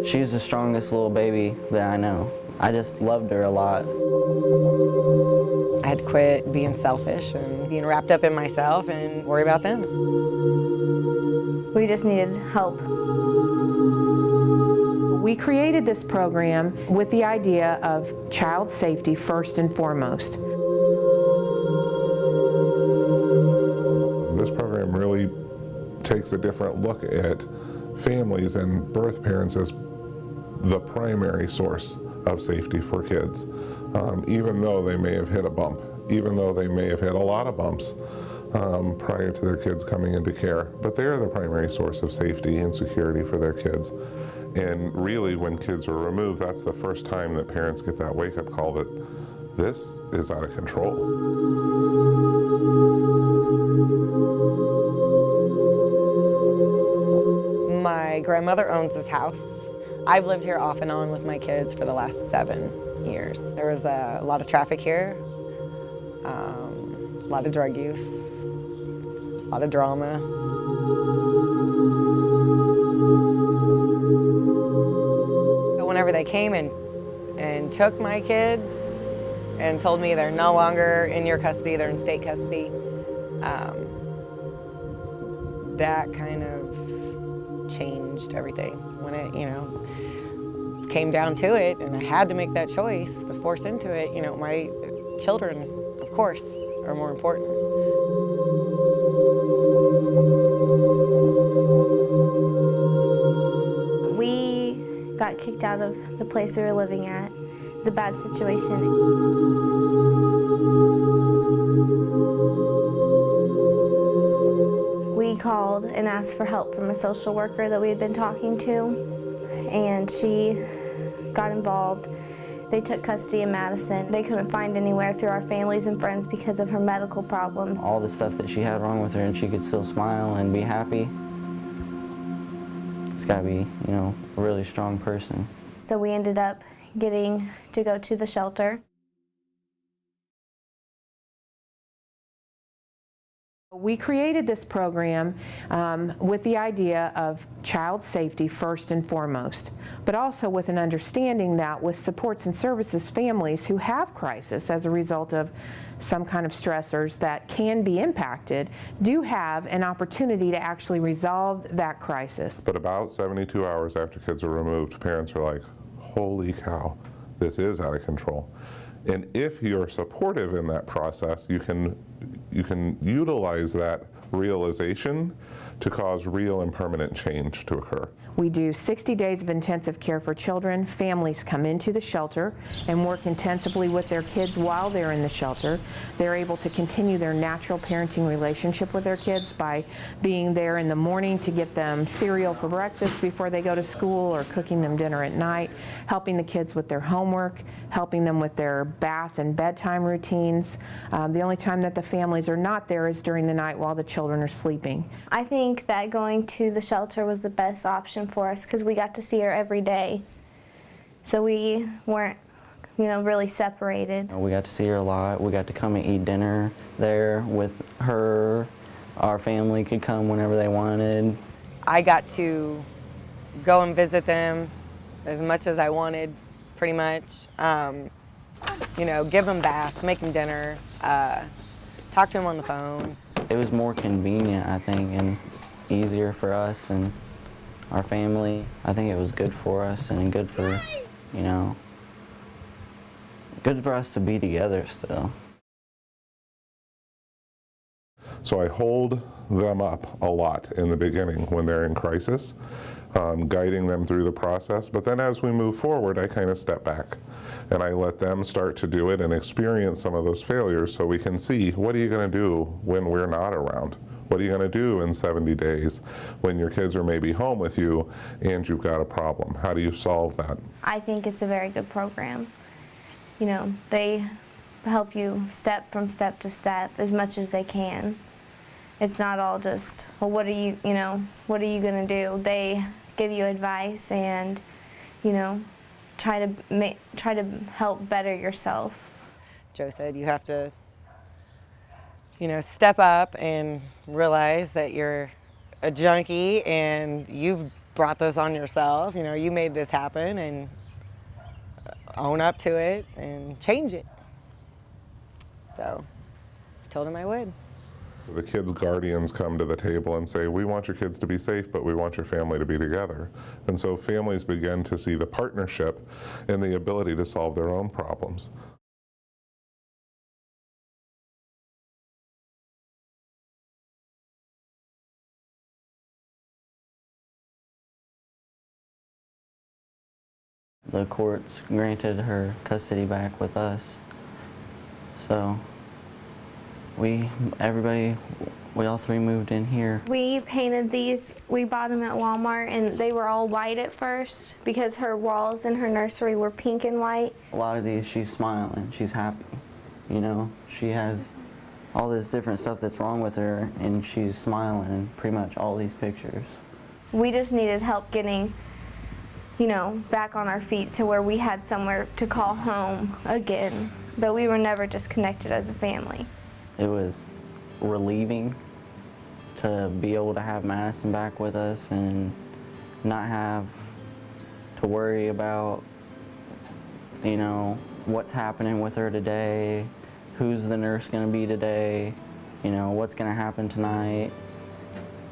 She's the strongest little baby that I know. I just loved her a lot. I had to quit being selfish and being wrapped up in myself and worry about them. We just needed help. We created this program with the idea of child safety first and foremost. This program really takes a different look at families and birth parents as the primary source of safety for kids, even though they may have hit a bump, even though they may have hit a lot of bumps prior to their kids coming into care. But they are the primary source of safety and security for their kids. And really, when kids are removed, that's the first time that parents get that wake-up call that this is out of control. My grandmother owns this house. I've lived here off and on with my kids for the last 7 years. There was a lot of traffic here, a lot of drug use, a lot of drama. But whenever they came and took my kids and told me they're no longer in your custody, they're in state custody, that kind of changed everything. When it, came down to it, and I had to make that choice, was forced into it, my children, of course, are more important. We got kicked out of the place we were living at. It was a bad situation. We called and asked for help from a social worker that we had been talking to, and she got involved. They took custody of Madison. They couldn't find anywhere through our families and friends because of her medical problems. All the stuff that she had wrong with her, and she could still smile and be happy. It's gotta be, a really strong person. So we ended up getting to go to the shelter. We created this program with the idea of child safety first and foremost, but also with an understanding that with supports and services, families who have crisis as a result of some kind of stressors that can be impacted do have an opportunity to actually resolve that crisis. But about 72 hours after kids are removed, parents are like, holy cow, this is out of control. And if you're supportive in that process, you can utilize that realization to cause real and permanent change to occur. We do 60 days of intensive care for children. Families come into the shelter and work intensively with their kids while they're in the shelter. They're able to continue their natural parenting relationship with their kids by being there in the morning to get them cereal for breakfast before they go to school, or cooking them dinner at night, helping the kids with their homework, helping them with their bath and bedtime routines. The only time that the families are not there is during the night while the children are sleeping. I think that going to the shelter was the best option for us because we got to see her every day. So we weren't, really separated. We got to see her a lot. We got to come and eat dinner there with her. Our family could come whenever they wanted. I got to go and visit them as much as I wanted, pretty much. Give them baths, make them dinner, talk to them on the phone. It was more convenient, I think, and easier for us and our family. I think it was good for us and good for, good for us to be together still. So I hold them up a lot in the beginning when they're in crisis, guiding them through the process. But then as we move forward, I kind of step back and I let them start to do it and experience some of those failures so we can see, what are you going to do when we're not around? What are you going to do in 70 days when your kids are maybe home with you and you've got a problem? How do you solve that? I think it's a very good program. They help you step to step as much as they can. It's not all just, well, what are you going to do? They give you advice and, try to help better yourself. Joe said you have to, step up and realize that you're a junkie and you've brought this on yourself. You know, you made this happen, and own up to it and change it. So I told him I would. The kids' guardians come to the table and say, we want your kids to be safe, but we want your family to be together. And so families begin to see the partnership and the ability to solve their own problems. The courts granted her custody back with us. So we all three moved in here. We painted these, we bought them at Walmart, and they were all white at first because her walls in her nursery were pink and white. A lot of these, she's smiling, she's happy. You know, she has all this different stuff that's wrong with her, and she's smiling in pretty much all these pictures. We just needed help getting, you know, back on our feet to where we had somewhere to call home again. But we were never disconnected as a family. It was relieving to be able to have Madison back with us and not have to worry about, you know, what's happening with her today, who's the nurse going to be today, you know, what's going to happen tonight.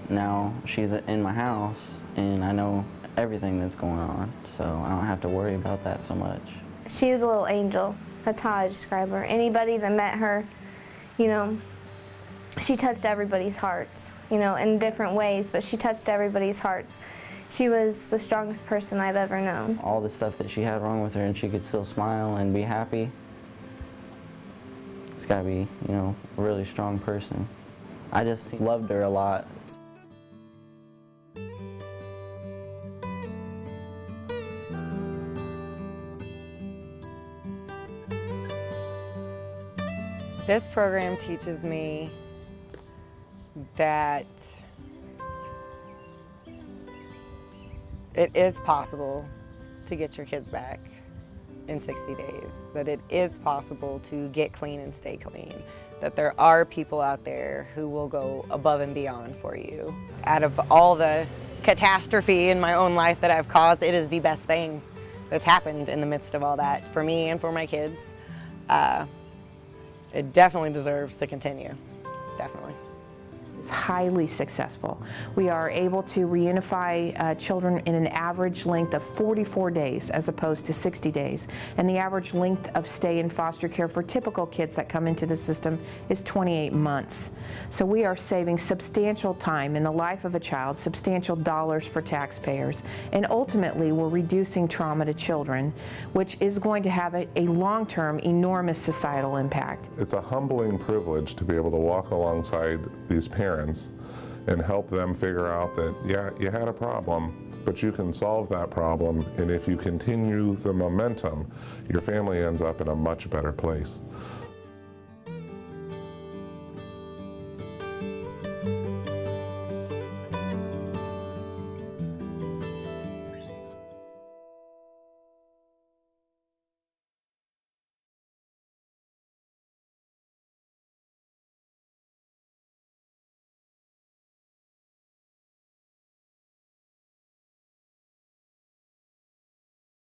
Now she's in my house and I know everything that's going on, so I don't have to worry about that so much. She was a little angel. That's how I describe her. Anybody that met her, you know, she touched everybody's hearts, you know, in different ways, but she touched everybody's hearts. She was the strongest person I've ever known. All the stuff that she had wrong with her and she could still smile and be happy, it's gotta be, you know, a really strong person. I just loved her a lot. This program teaches me that it is possible to get your kids back in 60 days, that it is possible to get clean and stay clean, that there are people out there who will go above and beyond for you. Out of all the catastrophe in my own life that I've caused, it is the best thing that's happened in the midst of all that for me and for my kids. It definitely deserves to continue, definitely. It's highly successful. We are able to reunify children in an average length of 44 days as opposed to 60 days. And the average length of stay in foster care for typical kids that come into the system is 28 months. So we are saving substantial time in the life of a child, substantial dollars for taxpayers, and ultimately we're reducing trauma to children, which is going to have a long-term enormous societal impact. It's a humbling privilege to be able to walk alongside these parents and help them figure out that, yeah, you had a problem, but you can solve that problem, and if you continue the momentum, your family ends up in a much better place.